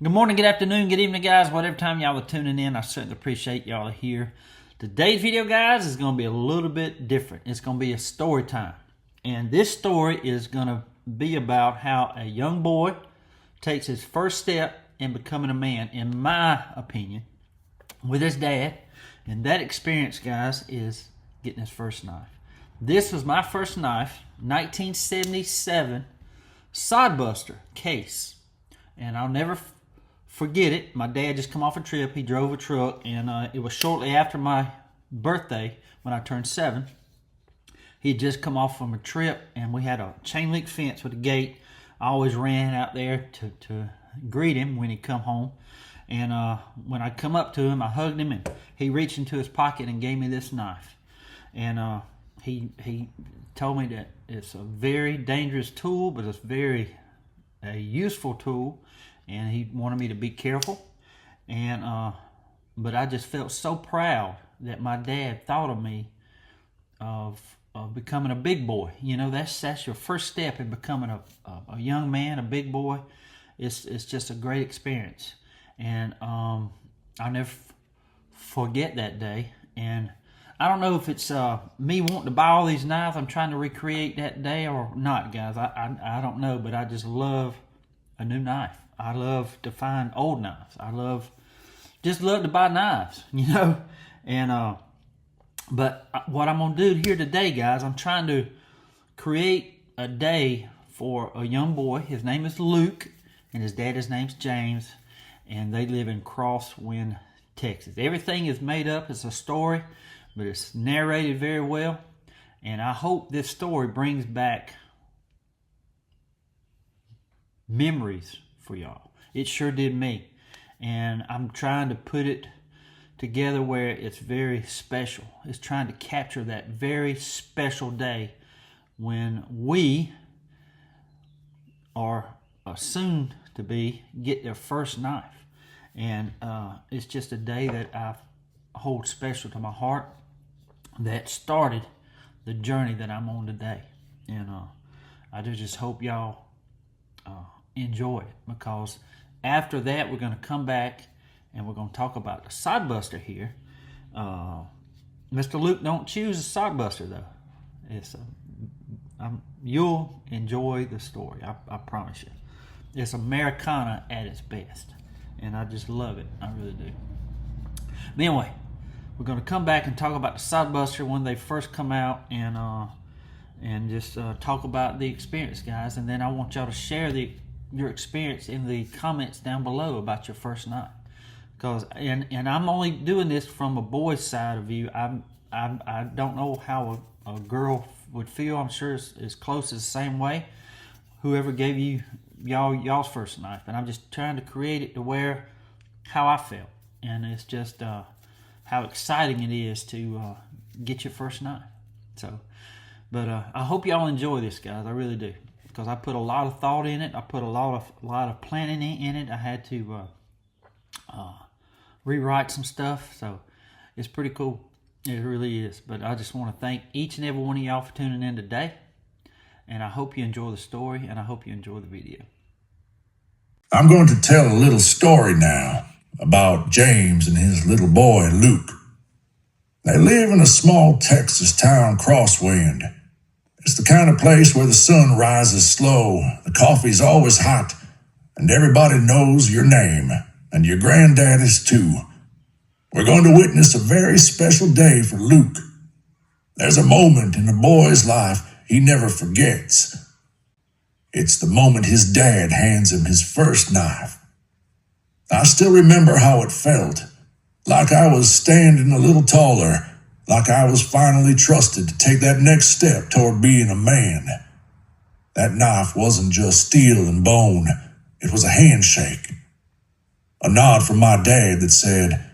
Good morning, good afternoon, good evening, guys. Whatever time y'all are tuning in, I certainly appreciate y'all here. Today's video, guys, is going to be a little bit different. It's going to be a story time. And this story is going to be about how a young boy takes his first step in becoming a man, in my opinion, with his dad. And that experience, guys, is getting his first knife. This was my first knife, 1977 Sodbuster case. And I'll never forget it. My dad just come off a trip. He drove a truck, and it was shortly after my birthday when I turned 7. He'd just come off from a trip, and we had a chain link fence with a gate. I always ran out there to greet him when he'd come home. And when I come up to him, I hugged him, and he reached into his pocket and gave me this knife. And he told me that it's a very dangerous tool, but it's a useful tool. And he wanted me to be careful, and but I just felt so proud that my dad thought of me of becoming a big boy. You know, that's your first step in becoming a young man, a big boy. It's just a great experience, and I'll never forget that day. And I don't know if it's me wanting to buy all these knives. I'm trying to recreate that day or not, guys. I don't know, but I just love a new knife. I love to find old knives. Just love to buy knives, you know. And but what I'm gonna do here today, guys, I'm trying to create a day for a young boy. His name is Luke, and his dad's name's James, and they live in Crosswind, Texas. Everything is made up. It's a story, but it's narrated very well. And I hope this story brings back memories for y'all. It sure did me. And I'm trying to put it together where it's very special. It's trying to capture that very special day when we are soon to be get their first knife. And it's just a day that I hold special to my heart, that started the journey that I'm on today. And I just hope y'all enjoy it, because after that we're going to come back and we're going to talk about the Sodbuster here. Mr. Luke don't choose a Sodbuster though. It's you'll enjoy the story. I promise you. It's Americana at its best, and I just love it. I really do. But anyway, we're going to come back and talk about the Sodbuster when they first come out, and just talk about the experience, guys. And then I want y'all to share your experience in the comments down below about your first knife, because and I'm only doing this from a boy's side of view. I don't know how a girl would feel. I'm sure it's close as the same way. Whoever gave you y'all's first knife, and I'm just trying to create it to where how I felt, and it's just how exciting it is to get your first knife. So, but I hope y'all enjoy this, guys. I really do. Because I put a lot of thought in it. I put a lot of planning in it. I had to rewrite some stuff, so it's pretty cool. It really is. But I just want to thank each and every one of y'all for tuning in today, and I hope you enjoy the story, and I hope you enjoy the video. I'm going to tell a little story now about James and his little boy Luke. They live in a small Texas town, Crosswind. It's the kind of place where the sun rises slow, the coffee's always hot, and everybody knows your name, and your granddaddy's too. We're going to witness a very special day for Luke. There's a moment in a boy's life he never forgets. It's the moment his dad hands him his first knife. I still remember how it felt, like I was standing a little taller, like I was finally trusted to take that next step toward being a man. That knife wasn't just steel and bone, it was a handshake. A nod from my dad that said,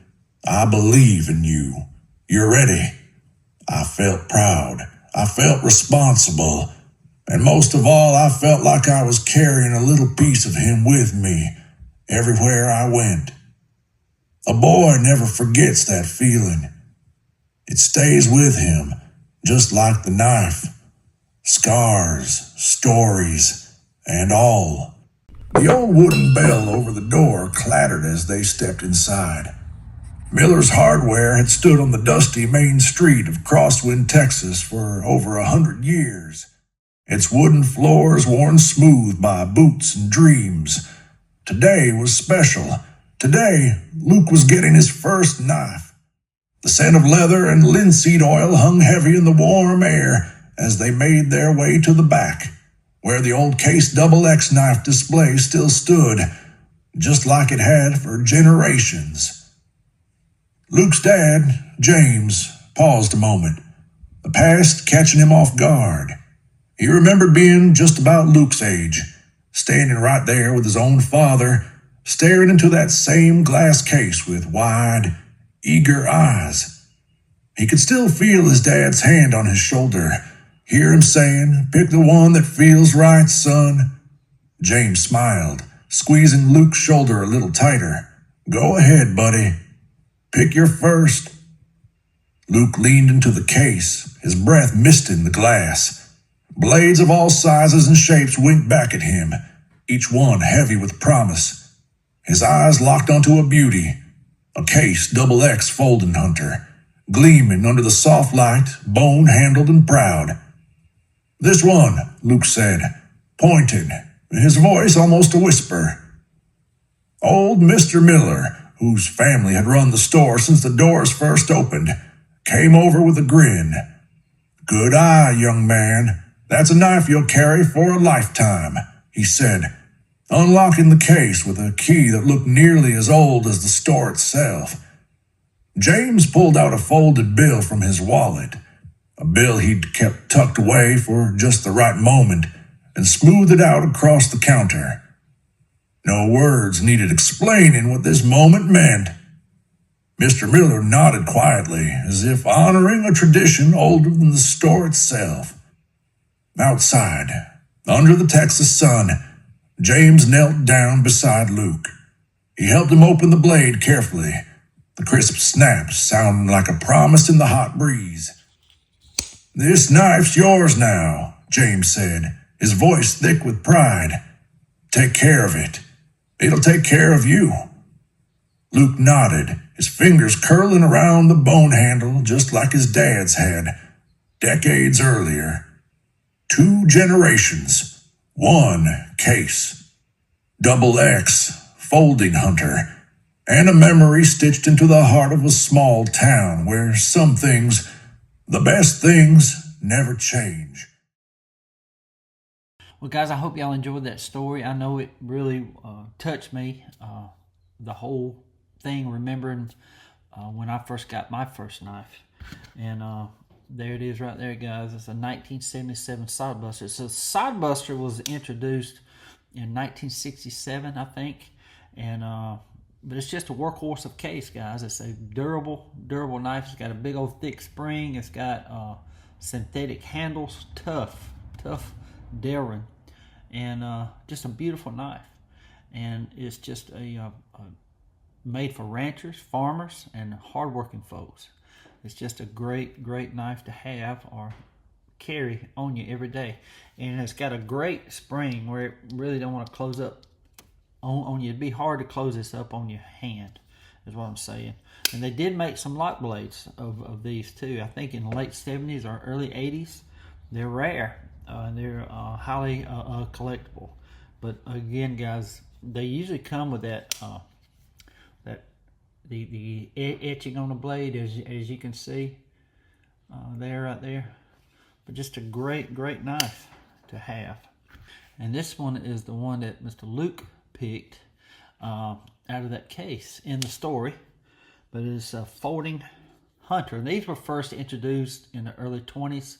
"I believe in you. You're ready." I felt proud. I felt responsible. And most of all, I felt like I was carrying a little piece of him with me everywhere I went. A boy never forgets that feeling. It stays with him, just like the knife. Scars, stories, and all. The old wooden bell over the door clattered as they stepped inside. Miller's Hardware had stood on the dusty main street of Crosswind, Texas for over 100 years. Its wooden floors worn smooth by boots and dreams. Today was special. Today, Luke was getting his first knife. The scent of leather and linseed oil hung heavy in the warm air as they made their way to the back, where the old Case XX knife display still stood, just like it had for generations. Luke's dad, James, paused a moment, the past catching him off guard. He remembered being just about Luke's age, standing right there with his own father, staring into that same glass case with wide, eager eyes. He could still feel his dad's hand on his shoulder, hear him saying, "Pick the one that feels right, son." James smiled, squeezing Luke's shoulder a little tighter. "Go ahead, buddy. Pick your first." Luke leaned into the case, his breath misting the glass. Blades of all sizes and shapes winked back at him, each one heavy with promise. His eyes locked onto a beauty, a Case XX folding hunter, gleaming under the soft light, bone-handled and proud. "This one," Luke said, pointing, his voice almost a whisper. Old Mr. Miller, whose family had run the store since the doors first opened, came over with a grin. "Good eye, young man. That's a knife you'll carry for a lifetime," he said, unlocking the case with a key that looked nearly as old as the store itself. James pulled out a folded bill from his wallet, a bill he'd kept tucked away for just the right moment, and smoothed it out across the counter. No words needed explaining what this moment meant. Mr. Miller nodded quietly, as if honoring a tradition older than the store itself. Outside, under the Texas sun, James knelt down beside Luke. He helped him open the blade carefully, the crisp snaps sounding like a promise in the hot breeze. "This knife's yours now," James said, his voice thick with pride. "Take care of it. It'll take care of you." Luke nodded, his fingers curling around the bone handle just like his dad's had, decades earlier. 2 generations, 1 Case, XX, folding hunter, and a memory stitched into the heart of a small town where some things, the best things, never change. Well, guys, I hope y'all enjoyed that story. I know it really touched me, the whole thing, remembering when I first got my first knife. And there it is right there, guys. It's a 1977 Sodbuster. So Sodbuster was introduced in 1967, I think. And but it's just a workhorse of Case, guys. It's a durable knife. It's got a big old thick spring. It's got synthetic handles, tough Delrin, and just a beautiful knife. And it's just a made for ranchers, farmers, and hardworking folks. It's just a great knife to have or carry on you every day. And it's got a great spring where it really don't want to close up on you. It'd be hard to close this up on your hand, is what I'm saying. And they did make some lock blades of these too. I think in the late 70s or early 80s. They're rare. They're highly collectible. But again, guys, they usually come with that the etching on the blade, as you can see there, right there. But just a great knife to have. And this one is the one that Mr. Luke picked out of that case in the story. But it's a folding hunter. These were first introduced in the early 20s.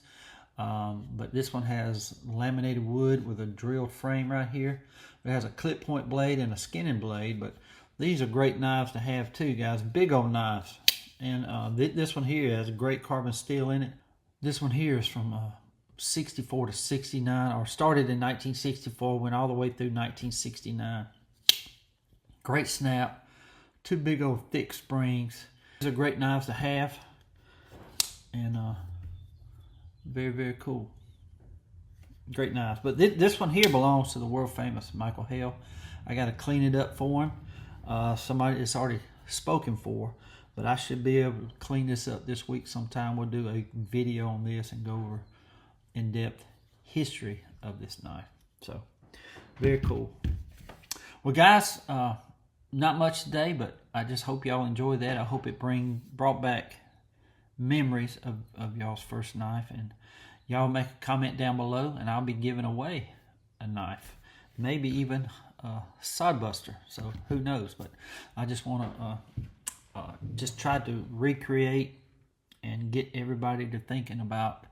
But this one has laminated wood with a drilled frame right here. It has a clip point blade and a skinning blade. But these are great knives to have too, guys. Big old knives. And this one here has a great carbon steel in it. This one here is from 64 to 69, or started in 1964, went all the way through 1969. Great snap. 2 big old thick springs. These are great knives to have. And very cool. Great knives. But this one here belongs to the world famous Michael Hale. I got to clean it up for him. Somebody it's already spoken for, but I should be able to clean this up this week sometime. We'll do a video on this and go over in-depth history of this knife. So very cool. Well, guys, not much today, but I just hope y'all enjoy that. I hope it brought back memories of y'all's first knife, and y'all make a comment down below and I'll be giving away a knife, maybe even a sodbuster, so who knows. But I just want to just try to recreate and get everybody to thinking about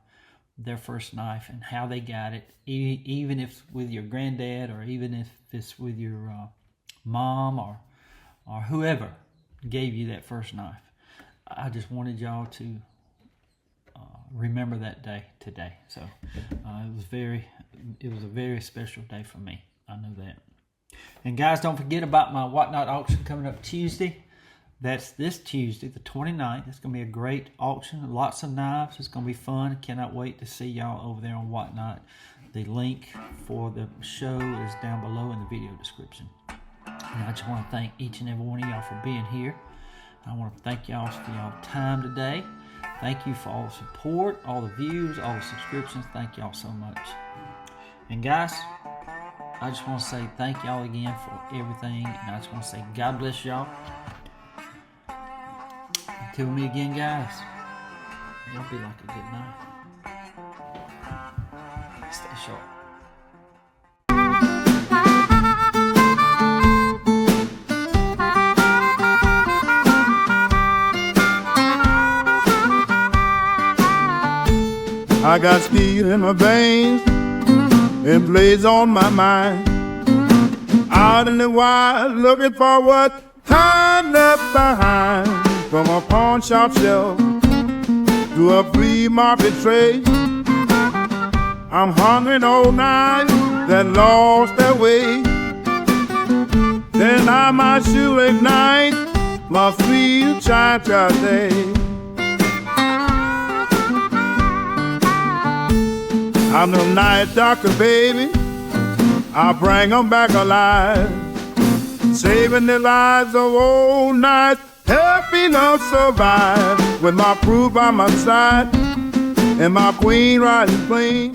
their first knife and how they got it, even if with your granddad, or even if it's with your mom or whoever gave you that first knife. I just wanted y'all to remember that day today. So it was a very special day for me. I know that. And guys, don't forget about my Whatnot auction coming up Tuesday. That's this Tuesday, the 29th. It's going to be a great auction. Lots of knives. It's going to be fun. I cannot wait to see y'all over there on Whatnot. The link for the show is down below in the video description. And I just want to thank each and every one of y'all for being here. I want to thank y'all for y'all time today. Thank you for all the support, all the views, all the subscriptions. Thank y'all so much. And guys, I just want to say thank y'all again for everything. And I just want to say God bless y'all. Until we meet again, guys, y'all be like a good night. Stay sharp. I got steel in my veins and blades on my mind. Out in the wild looking for what time left behind. From a pawn shop shelf to a flea market trade, I'm hungry old knives that lost their way. Then I might shoot ignite my sweet child day. I'm the night doctor, baby. I'll bring 'em back alive, saving the lives of old knights, helping us survive. With my crew by my side and my queen riding clean.